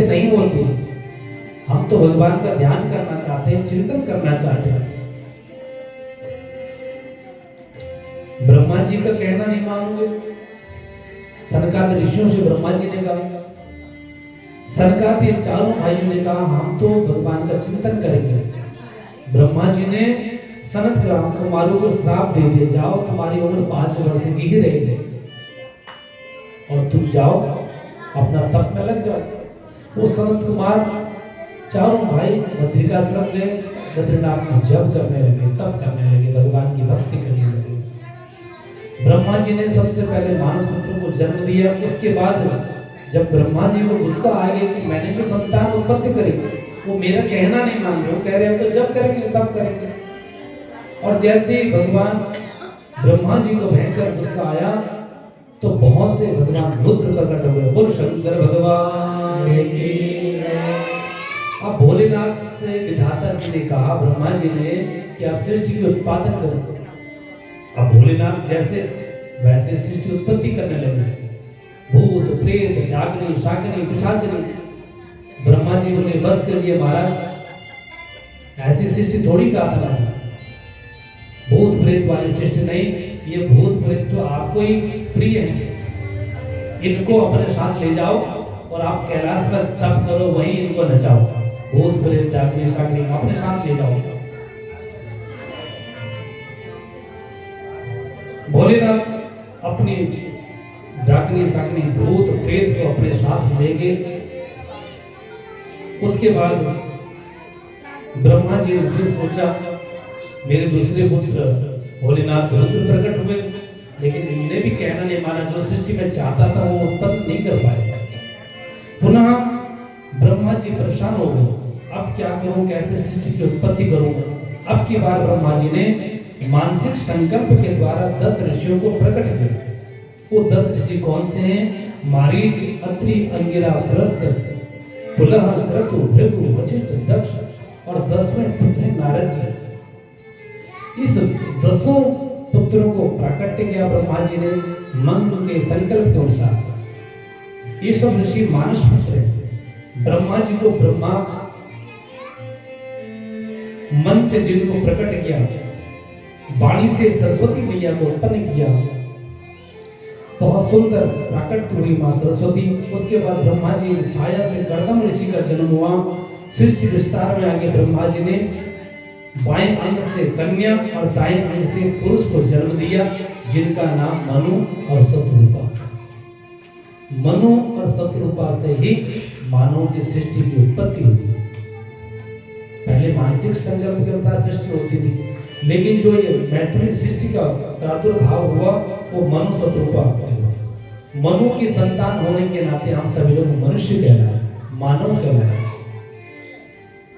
ऐसे नहीं होते। हम तो भगवान का ध्यान करना चाहते हैं, चिंतन करना चाहते हैं। ब्रह्मा जी का कहना नहीं मानोगे? सनकादिक ऋषियों से ब्रह्मा जी ने कहा, सनकादिक चारों भाइयों ने कहा हम तो भगवान का चिंतन करेंगे। ब्रह्मा जी ने सनत कुमारों को श्राप दे दिया, जाओ तुम्हारी उम्र 5 वर्ष की ही रहेगी और तुम जाओ अपना तप में लग जाओ। वो सनत कुमार चारों भाई बद्रिकाश्रम गए, बद्रीनाथ में जप करने लगे, तप करने लगे, भगवान की भक्ति करने लगे। ब्रह्मा जी ने सबसे पहले मानस पुत्र को जन्म दिया। उसके बाद जब ब्रह्मा जी को गुस्सा आ गया कि मैंने जो संतान उत्पत्ति करी वो मेरा कहना नहीं मान रहे, वो कह रहे हैं तो जब करेंगे तब करेंगे। और जैसे ही भगवान ब्रह्मा जी को भयंकर गुस्सा आया तो बहुत से भगवान रुद्र प्रकट हुए। बोल शंकर भगवान की। अब भोलेनाथ से विधाता जी ने कहा ब्रह्मा जी ने कि आप सृष्टि के उत्पादन करो। अब भोलेनाथ जैसे वैसे सृष्टि उत्पत्ति करने लगे, भूत प्रेत डाकनी शाकनी पिशाचनी। ब्रह्मा जी बोले बस करिए महाराज, ऐसी सृष्टि थोड़ी कहा था मैंने, भूत प्रेत वाली सृष्टि नहीं। ये भूत प्रेत तो आपको ही प्रिय है, इनको अपने साथ ले जाओ और आप कैलाश पर तप करो, वहीं इनको नचाओ। भूत प्रेत डाकनी शाकनी अपने साथ ले जाओ। भोलेनाथ अपनी डाकनी शाकनी भूत प्रेत को अपने साथ ले गए। उसके बाद ब्रह्मा जी ने फिर सोचा मेरे दूसरे पुत्र भोलेनाथ रुद्र प्रकट हुए, लेकिन इन्हें भी कहना नहीं माना, जो सृष्टि में चाहता था वो उत्पन्न नहीं कर पाए। पुनः ब्रह्मा जी परेशान हो गए, अब क्या करूं, कैसे सृष्टि की उत्पत्ति करूं। अब की बार ब्रह्मा जी ने मानसिक संकल्प के द्वारा 10 ऋषियों को प्रकट किया। वो 10 ऋषि कौन से हैं? मारीच, अत्रि, अंगिरा, पुलस्त्य, पुलह, क्रतु, भृगु, वशिष्ठ, दक्ष और 10वें पुत्र नारद जी। इस 10 पुत्रों को प्राकट्य किया ब्रह्मा जी ने मन के संकल्प के अनुसार। ये सब ऋषि मानस पुत्र हैं। ब्रह्मा जी को ब्रह्मा मन से जिनको प्रकट किया, वाणी से सरस्वती मैया को उत्पन्न किया, बहुत सुंदर प्राकट हुई मां सरस्वती। उसके बाद ब्रह्मा जी छाया से कर्दम ऋषि का जन्म हुआ। सृष्टि विस्तार में आगे ब्रह्मा जी ने बाएं अंग से कन्या और दाएं अंग से पुरुष को जन्म दिया, जिनका नाम मनु और शत्रुपा। मनु और शत्रुपा से ही मानव की सृष्टि की उत्पत्ति हुई। पहले मानसिक संकल्प के अनुसार सृष्टि होती थी, लेकिन जो ये मैथुनी सृष्टि का प्रादुर्भाव हुआ वो मनु शत्रुपा से हुआ। मनु की संतान होने के नाते हम सभी लोग मनुष्य कहलाए, मानव कहलाए।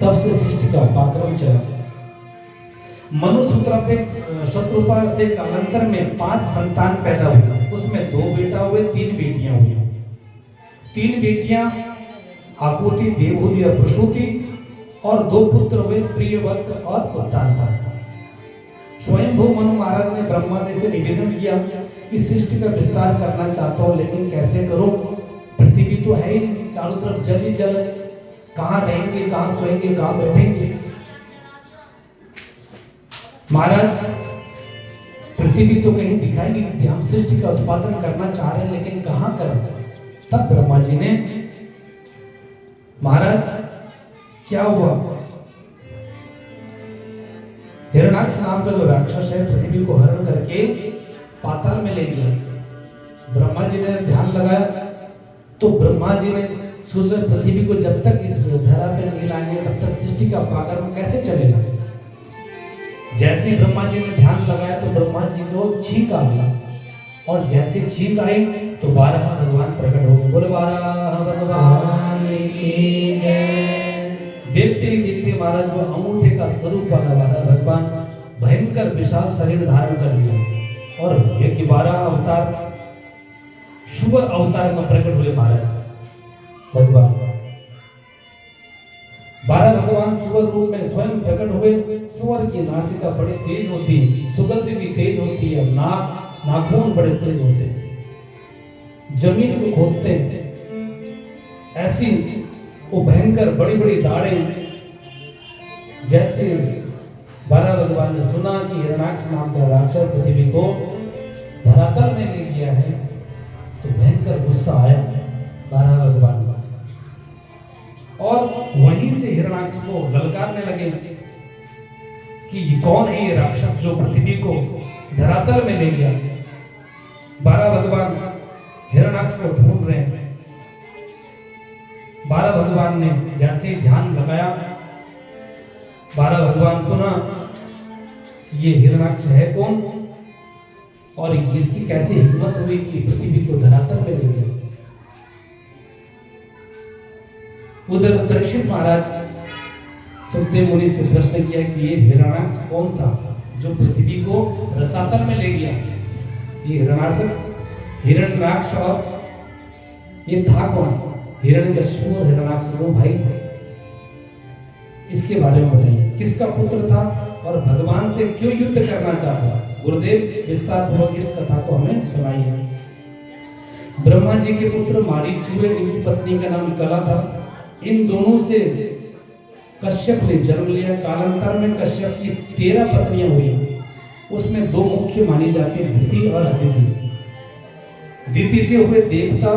तब से सृष्टि का उपाक्रम चला। मनु शत्रुपा से कालांतर में 5 संतान पैदा हुए, उसमें 2 बेटा हुए, 3 बेटियां हुई। 3 बेटियां आकुति, देवहूति और प्रसूति, और 2 पुत्र हुए, प्रियव्रत और उत्तानपाद। स्वयंभू मनु महाराज ने ब्रह्मा जी से निवेदन किया कि सृष्टि का विस्तार करना चाहता हूं, लेकिन कैसे करूं? पृथ्वी तो है ही, चारों तरफ जल ही जल, कहां रहेंगे, कहां सोएंगे, कहां बैठेंगे? महाराज पृथ्वी तो कहीं दिखाई नहीं देती, हम सृष्टि का उत्पादन करना चाह रहे हैं, लेकिन कहां करें? तब ब्रह्मा जी ने, महाराज क्या हुआ, हिरण्याक्ष नाम का जो राक्षस है पृथ्वी को हरण करके पाताल में ले गया। ब्रह्मा जी ने ध्यान लगाया तो ब्रह्मा जी ने सोचा पृथ्वी को जब तक इस धरा पे नहीं लाएंगे तब तक सृष्टि का पाकर्म कैसे चलेगा। जैसे ब्रह्मा जी ने ध्यान लगाया तो ब्रह्मा जी को छींक आ गया, और जैसे छींक आई तो 12 भगवान प्रकट हो गए। बोले 12 भगवान की जय। देखते ही देखते महाराज वो अंगूठे का स्वरूप वाला 12 भगवान भयंकर विशाल शरीर धारण कर लिया, और ये 12 अवतार शुभ अवतार में प्रकट हुए महाराज भगवान। 12 भगवान सुवर रूप में स्वयं प्रकट हुए। सुवर की नासिका बड़ी तेज होती है, सुगंध भी तेज होती है, नाखून बड़े तेज होते हैं, जमीन को खोदते हैं। ऐसी वो भयंकर बड़ी बड़ी दाढ़ें, जैसे 12 भगवान ने सुना कि हिरणाक्ष नाम का राक्षस पृथ्वी को धरातल में ले गया है, तो भयंकर गुस्सा आया 12 भगवान का, और वहीं से हिरणाक्ष को ललकारने लगे कि ये कौन है ये राक्षस जो पृथ्वी को धरातल में ले गया। 12 भगवान हिरणाक्ष को ढूंढ रहे हैं। 12 भगवान ने जैसे ध्यान लगाया, 12 भगवान को ना ये हिरणाक्ष है कौन और इसकी कैसे हिम्मत हुई कि पृथ्वी को धरातल में ले गया। उधर परीक्षित महाराज सुखदेव मुनि से प्रश्न किया कि ये हिरणाक्ष कौन था जो पृथ्वी को रसातल में ले गया। ये हिरण्याक्ष और ये था कौन? हिरण्यकश्यप और हिरण्याक्ष दो भाई थे। इसके बारे में बताइए, किसका पुत्र था और भगवान से क्यों युद्ध करना चाहता? गुरुदेव विस्तार पूर्वक इस कथा को हमें सुनाइए। ब्रह्मा जी के पुत्र मारीच हुए, इनकी पत्नी का नाम कला था। इन दोनों से कश्यप ने जन्म लिया। कालांतर में कश्यप की 13 पत्नियां हुई। उसमें 2 मुख्य मानी जाती है, दिति और अदिति। दिति से हुए देवता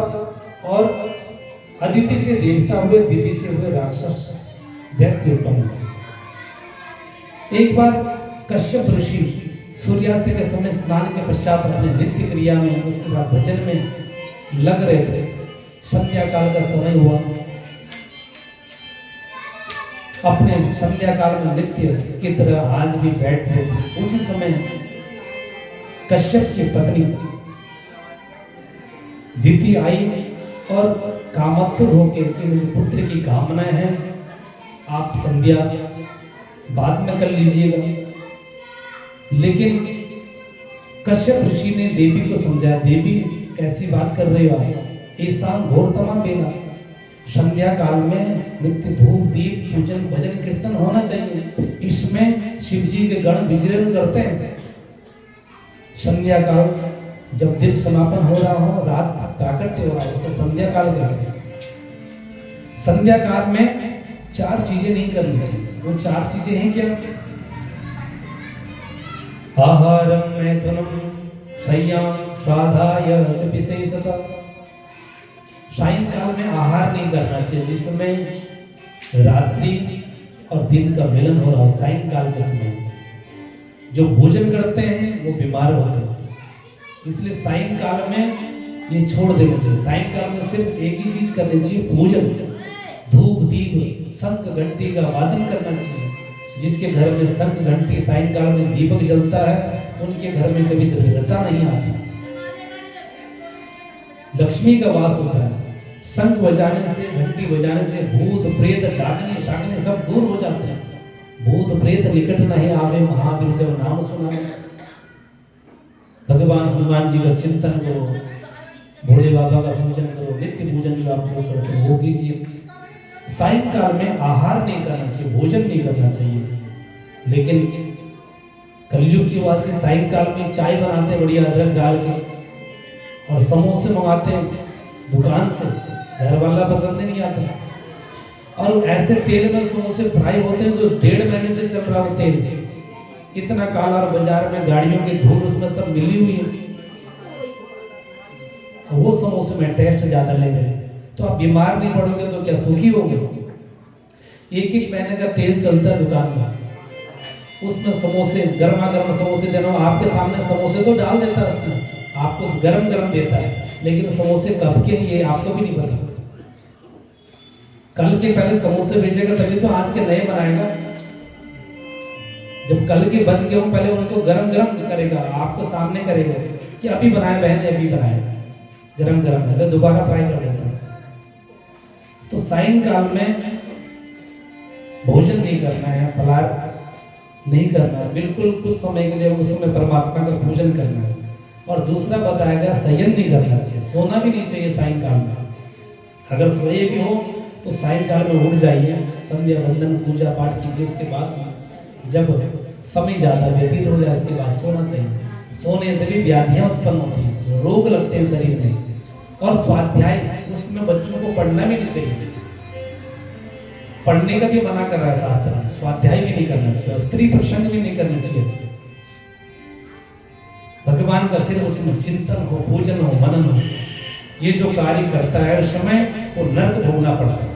और अदिति से देवता हुए, दिति से हुए राक्षस दैत्य उत्पन्न। एक बार कश्यप ऋषि सूर्यास्त के समय स्नान के पश्चात अपने नित्य क्रिया में, उसके बाद भजन में लग रहे थे। संध्या काल का समय हुआ। अपने संध्या काल में नित्य की तरह आज भी बैठे थे। उसी समय कश्यप की पत्नी दिति आई और कामत्तुर होकर कि मुझे पुत्र की कामनाएं हैं, आप संध्या बाद में कर लीजिएगा। लेकिन कश्यप ऋषि ने देवी को समझाया, देवी कैसी बात कर रही हो आप, ऐसा घोरतमा बेगा। संध्या काल में नित्य धूप दीप पूजन भजन कीर्तन होना चाहिए। इसमें शिव जी के गण विचरण करते हैं। संध्या काल जब दिन समापन हो रहा हो, रात प्राकट्य हो रहा है, उसे संध्या काल कहते हैं। संध्या काल में 4 चीजें नहीं करनी चाहिए। वो 4 चीजें हैं क्या? आहारम मैथुनम शय्याम स्वाधाय च विशेषतः। सायंकाल में आहार नहीं करना चाहिए, जिसमें रात्रि और दिन का मिलन हो रहा है। सायंकाल के समय जो भोजन करते हैं वो बीमार होते हैं, इसलिए सायंकाल में ये छोड़ देना चाहिए। सायंकाल में सिर्फ एक ही चीज करनी चाहिए, पूजन, धूप दीप शंख घंटी का वादन करना चाहिए। जिसके घर में शंख घंटी सायंकाल में दीपक जलता है, उनके घर में कभी दरिद्रता नहीं आती, लक्ष्मी का वास होता है। शंख बजाने से, घंटी बजाने से भूत प्रेत डाकने शाकने सब दूर हो जाते हैं। भूत प्रेत निकट नहीं आवे, महावीर जब नाम सुनावे। भगवान हनुमान जी का चिंतन करो, भोले बाबा का पूजन करो, नित्य पूजन जो आप जो करते हो वो कीजिए। सायंकाल में आहार नहीं करना चाहिए, भोजन नहीं करना चाहिए। लेकिन कलयुग की बात से सायंकाल में चाय बनाते हैं बढ़िया अदरक डाल के, और समोसे मंगाते हैं दुकान से, घर वाला पसंद नहीं आता। और ऐसे तेल में समोसे फ्राई होते हैं जो 1.5 महीने से चल रहा हो तेल, इतना काला, और बाजार में गाड़ियों की धूल उसमें सब मिली हुई है। वो समोसे में टेस्ट ज्यादा ले रहे, तो आप बीमार नहीं पड़ोगे तो क्या सुखी होगे? 1-1 महीने का तेल चलता है दुकान में, उसमें समोसे, गर्मा गर्म समोसे देना। आपके सामने समोसे तो डाल देता है उसमें, आपको गरम गरम देता है, लेकिन समोसे कब के लिए आपको भी नहीं पता। कल के पहले समोसे बेचेगा तभी तो आज के नए बनाएगा। जब कल के बच गए हो पहले उनको गरम गरम करेगा, आपको सामने करेगा कि अभी बनाए बहन, अभी बनाए, गरम गरम है, दोबारा फ्राई कर देता है। तो सायंकाल में भोजन नहीं करना है, फलाहार नहीं करना है, बिल्कुल कुछ समय के लिए उस समय परमात्मा का पूजन करना है। और दूसरा बताया गया, शयन नहीं करना चाहिए, सोना भी नहीं चाहिए सायंकाल में। अगर सोए भी हो तो सायंकाल में उठ जाइए, संध्या वंदन पूजा पाठ कीजिए, उसके बाद जब समय ज़्यादा व्यतीत हो जाए उसके बाद सोना चाहिए। सोने से भी व्याधियाँ उत्पन्न होती हैं, रोग लगते हैं शरीर में। और स्वाध्याय, उसमें बच्चों को पढ़ना भी नहीं चाहिए। पढ़ने का भी मना कर रहा है शास्त्र में, स्वाध्याय भी नहीं करना चाहिए, स्त्री प्रसंग भी नहीं करना चाहिए। भगवान का सिर्फ उसमें चिंतन हो, पूजन हो, मनन हो। ये जो कार्य करता है उस समय वो नरक भोगना पड़ता है।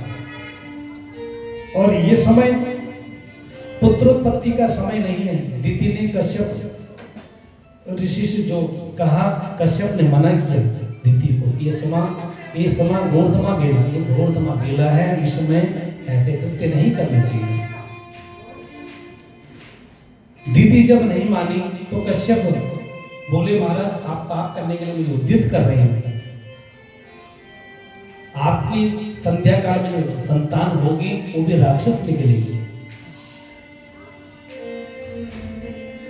और ये समय पुत्रोत्पत्ति का समय नहीं है। दिति ने कश्यप ऋषि से जो कहा, कश्यप ने मना किया दिति को, ये समय घोरतमा बेला, ये घोरतमा बेला है, इसमें ऐसे कृत्य नहीं करने चाहिए। दिति जब नहीं मानी तो कश्यप बोले, महाराज आप पाप करने के लिए मुझे उद्यत कर रहे हैं। आपकी संध्या काल में जो संतान होगी वो भी राक्षस निकलेगी।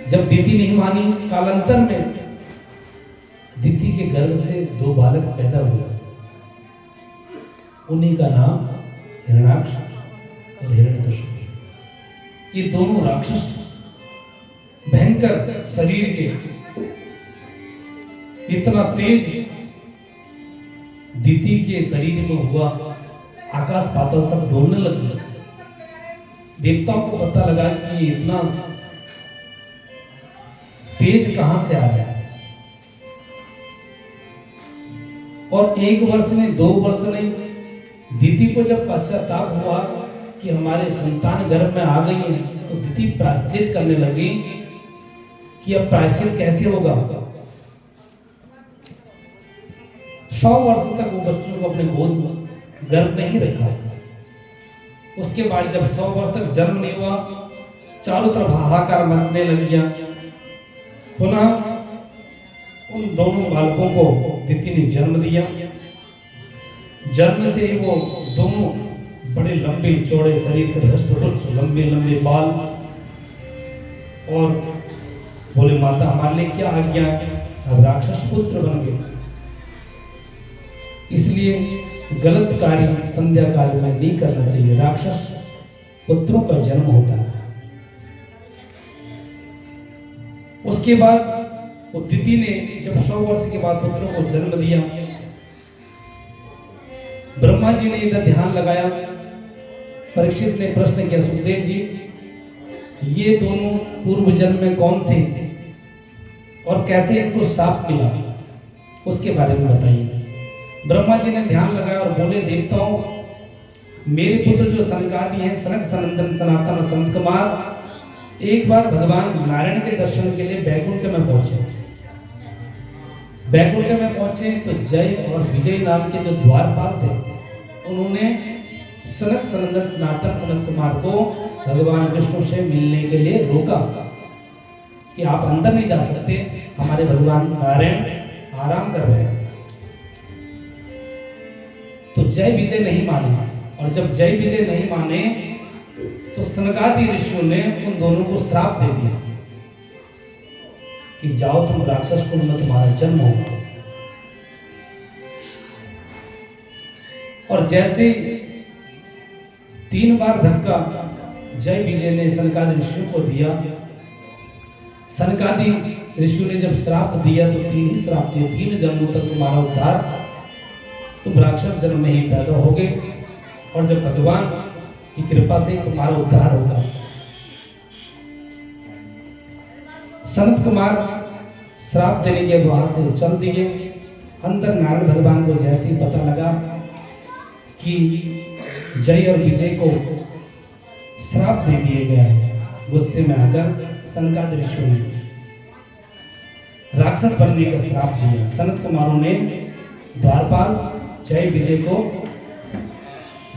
जब दिति नहीं मानी, कालांतर में दिति के गर्भ से 2 बालक पैदा हुए। उन्हीं का नाम हिरण्याक्ष और हिरण्यकशिपु। ये दोनों राक्षस भयंकर शरीर के, इतना तेज दिति के शरीर में हुआ, आकाश पाताल सब डोलने लग गए। देवताओं को पता लगा कि ये इतना तेज कहां से आ गया। और 1 वर्ष नहीं, 2 वर्ष नहीं, दिति को जब पश्चाताप हुआ कि हमारे संतान गर्भ में आ गई है, तो दिति प्रायश्चित करने लगी कि अब प्रायश्चित कैसे होगा। 100 वर्ष तक वो बच्चों को अपने गोद में गर्भ में ही रखा। उसके बाद जब 100 वर्ष तक जन्म नहीं हुआ, चारों तरफ हाहाकार मचने लग गया। पुनः उन दोनों बालकों को दिति ने जन्म दिया। जन्म से ही वो दोनों बड़े लंबे चौड़े शरीर के, हष्ट-पुष्ट लंबे लंबे बाल, और बोले माता हमारे लिए क्या आज्ञा है, अब राक्षस पुत्र बन गए। इसलिए गलत कार्य संध्या काल में नहीं करना चाहिए, राक्षस पुत्रों का जन्म होता है। उसके बाद वो दिति ने जब 100 वर्ष के बाद पुत्रों को जन्म दिया, ब्रह्मा जी ने इधर ध्यान लगाया। परीक्षित ने प्रश्न किया, सुखदेव जी ये दोनों पूर्व जन्म में कौन थे और कैसे इनको शाप मिला, उसके बारे में बताइए। ब्रह्मा जी ने ध्यान लगाया और बोले, देवताओं मेरे पुत्र जो सनकादि हैं, सनक सनंदन सनातन और संत कुमार, एक बार भगवान नारायण के दर्शन के लिए बैकुंठ में पहुंचे। बैकुंठ में पहुंचे तो जय और विजय नाम के जो द्वारपाल थे, उन्होंने सनक सनंदन सनातन सनत कुमार को भगवान विष्णु से मिलने के लिए रोका कि आप अंदर नहीं जा सकते, हमारे भगवान नारायण आराम कर रहे हैं। तो जय विजय नहीं माने, और जब जय विजय नहीं माने तो सनकादि ऋषियों ने उन दोनों को श्राप दे दिया कि जाओ तुम राक्षस कुल में तुम्हारा जन्म होगा। और जैसे 3 बार धक्का जय विजय ने सनकादि ऋषियों को दिया, सनकादि ऋषियों ने जब श्राप दिया तो 3 ही श्राप दिए, 3 जन्मों तक तुम्हारा उद्धार, तुम राक्षस जन्म में ही पैदा होगे, और जब भगवान की कृपा से तुम्हारा उद्धार होगा। सनत कुमार श्राप देने के वहां से चल दिए। अंदर नारायण भगवान को जैसे ही पता लगा कि जय और विजय को श्राप दे दिए गया है, गुस्से में आकर सनकादि ऋषियों ने राक्षस बनने का श्राप दिया। सनत कुमारों ने द्वारपाल जय विजय को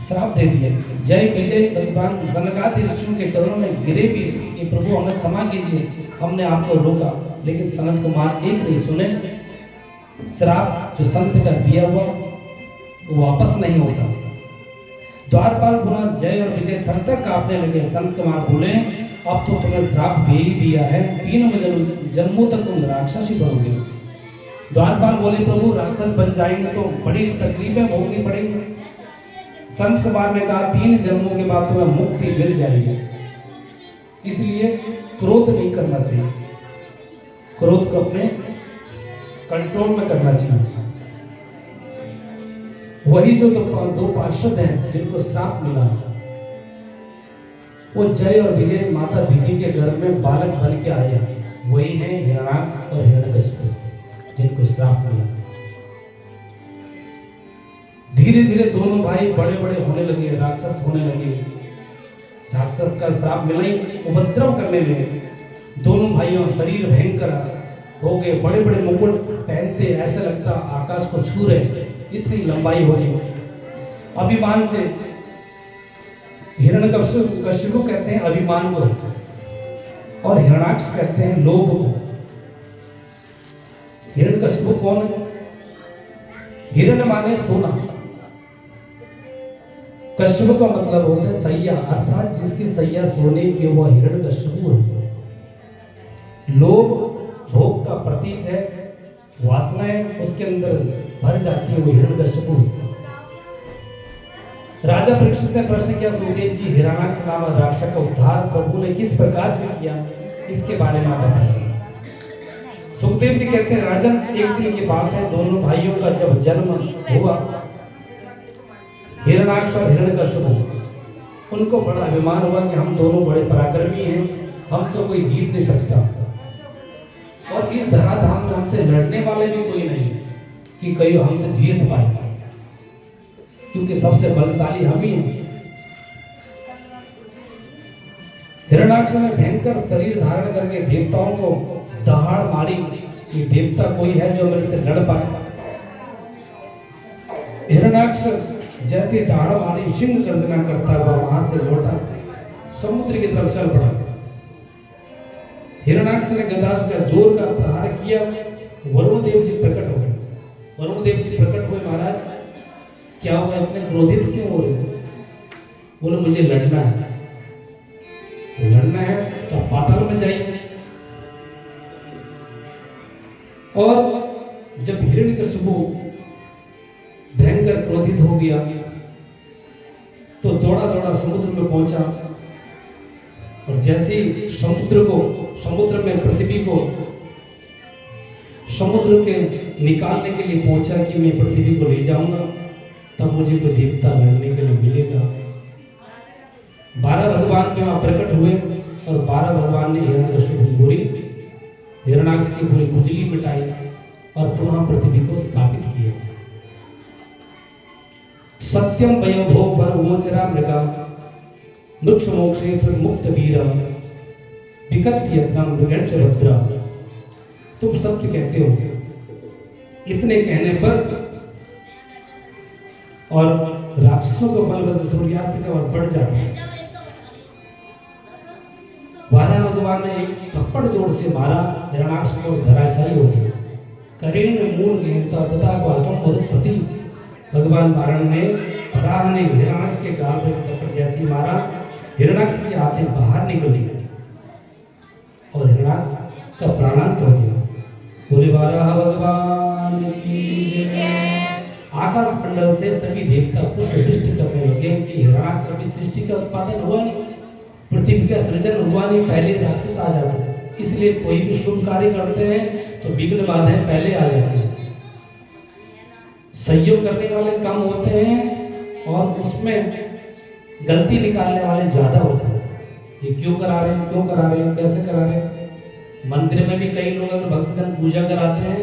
श्राप दे दिया। जय विजय भगवान सनकादि ऋषियों के चरणों में गिरे भी कि प्रभु हमें क्षमा कीजिए, हमने आपको रोका, लेकिन सनत कुमार एक नहीं सुने। श्राप जो संत का दिया हुआ वो वापस नहीं होता। द्वारपाल पुनः जय और विजय थर थर कांपने लगे। संत कुमार बोले, अब तो तुम्हें श्राप दे ही दिया है, 3 जन्मों तक तुम राक्षस ही बनोगे। द्वारपाल बोले, प्रभु राक्षस बन जाएंगे तो बड़ी तकलीफें भोगनी पड़ेंगी। संत कुमार ने कहा, 3 जन्मों के बाद तुम्हें मुक्ति मिल जाएगी। इसलिए क्रोध नहीं करना चाहिए, क्रोध को अपने कंट्रोल में करना चाहिए। वही जो 2 पार्षद हैं जिनको श्राप मिला, वो जय और विजय माता दीदी के घर में बालक बन के आया, वही है हिरण्याक्ष और हिरण्यकशिपु, जिनको श्राप मिला। धीरे धीरे दोनों भाई बड़े बड़े होने लगे, राक्षस होने लगे। राक्षस का श्राप मिला ही उपद्रव करने लगे। दोनों भाइयों शरीर भयंकर हो गए, बड़े बड़े मुकुट पहनते, ऐसा लगता आकाश को छू रहे, इतनी लंबाई हो गई। अभिमान से हिरण्यकशिपु कहते हैं अभिमान को, और हिरण्याक्ष कहते हैं लोभ को। हिरण्यकशिपु कौन है? हिरण्य माने सोना, कश्यप का मतलब होता है सैया, अर्थात जिसकी सैया सोने की वह हिरण्यकशिपु है। लोभ भोग का प्रतीक है, वासनाएं उसके अंदर भर जाती है, वो हिरण्यकशिपु। राजा परीक्षित ने प्रश्न किया, सुखदेव जी हिरण्याक्ष नामक राक्षस का उद्धार प्रभु ने किस प्रकार से किया, इसके बारे में आप बताइए। सुखदेव जी कहते हैं, राजन एक दिन की बात है, दोनों भाइयों का जब जन्म हुआ, हिरण्याक्ष और हिरण्यकशिपु, उनको बड़ा अभिमान हुआ कि हम दोनों बड़े पराक्रमी हैं, हमसे कोई जीत नहीं सकता, और इस धराधाम में हमसे लड़ने वाले भी कोई नहीं कि कोई हमसे जीत पाए, क्योंकि सबसे बलशाली हम ही हैं। हिरण्याक्ष ने भयंकर शरीर धारण करके देवताओं को दहाड़ मारी कि देवता कोई है जो मेरे से लड़ पाए। हिरण्याक्ष जैसे दहाड़ मारी, सिंह गर्जना करता हुआ वहां से लौटा, समुद्र की तरफ चल पड़ा। हिरण्याक्ष ने गदा का जोर का प्रहार किया, वरुण देव जी प्रकट हो गए। वरुण देव जी प्रकट हुए, महाराज क्या हुआ, इतने क्रोधित क्यों हो रहे? बोले मुझे लड़ना है। लड़ना है तो आप पाताल में जाइए। और जब हिरण्यकशिपु भयंकर क्रोधित हो गया तो दौड़ा दौड़ा समुद्र में पहुंचा, और जैसे ही समुद्र में पृथ्वी को समुद्र के निकालने के लिए पहुंचा कि मैं पृथ्वी को ले जाऊंगा, तब मुझे कोई देवता लड़ने के लिए मिलेगा। 12 भगवान के वहां प्रकट हुए, और 12 भगवान ने हिरण्यकशिपु की पूरी हिरण्याक्ष की पूरी खुजली मिटाई और पुनः पृथ्वी को स्थापित किया। सत्यम वयोभो पर मोचरा मृगा वृक्ष मोक्षे मुक्त वीरा विकट यत्नम विगट रुद्रा। तुम सत्य कहते हो, इतने कहने पर और राक्षसों का बल वजह सूर्यास्त का बल बढ़ जाता है। 12 भगवान ने एक थप्पड़ जोर से मारा, हिरण्याक्ष को धराशायी हो गया। करेण मूल गेंता तथा वाकम मरुत्पति। भगवान वारण ने वराह ने हिरण्याक्ष के गाल पर थप्पड़ जैसी मारा, हिरण्याक्ष की आंखें बाहर निकली और हिरण्याक्ष का प्राणांत हो गया। बोले वराह भगवान की जय। आकाश मंडल से सभी देवता पुष्प वृष्टि करने लगे कि हिरण्याक्ष अभी सृष्टि का उत्पादन हुआ नहीं, पृथ्वी का सृजन हुआ नहीं, पहले राक्षस आ जाते हैं। इसलिए कोई भी शुभ कार्य करते हैं तो विघ्न बाधाएं पहले आ जाती हैं। सहयोग करने वाले कम होते हैं और उसमें गलती निकालने वाले ज्यादा होते हैं। ये क्यों करा रहे हैं, क्यों करा रहे हैं, कैसे करा रहे हैं? मंदिर में भी कई लोग अगर भक्तजन पूजा कराते हैं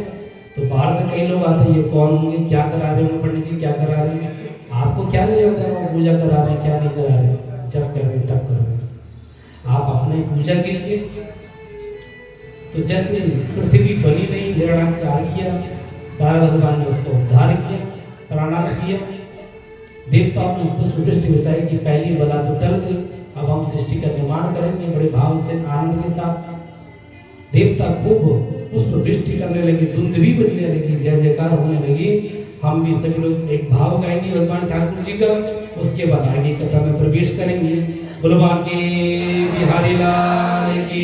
तो बाहर से कई लोग आते हैं, ये कौन होंगे, क्या करा रहे होंगे पंडित जी, क्या करा रहे हैं? आपको क्या ले जाता है वो पूजा करा रहे हैं, क्या नहीं करा रहे हैं? जब कर रहे हैं तब कर रहे हैं, आप अपनी पूजा कीजिए। तो जैसे पृथ्वी बनी नहीं, हिरण्याक्ष आ गया, 12 भगवान ने उसको उद्धार किया, प्राणांत किया। देवताओं ने पुष्प वृष्टि बचाई कि पहली बला तो टल गई, अब हम सृष्टि का निर्माण करेंगे बड़े भाव से आनंद के साथ। देवता खूब पुष्प वृष्टि करने लगे, धुंध भी बजने लगी, जय जयकार होने लगी। हम भी सभी लोग एक भाव गाएंगे भगवान ठाकुर जी का, उसके बाद आगे कथा में प्रवेश करेंगे। भगवान के बिहारी लाल की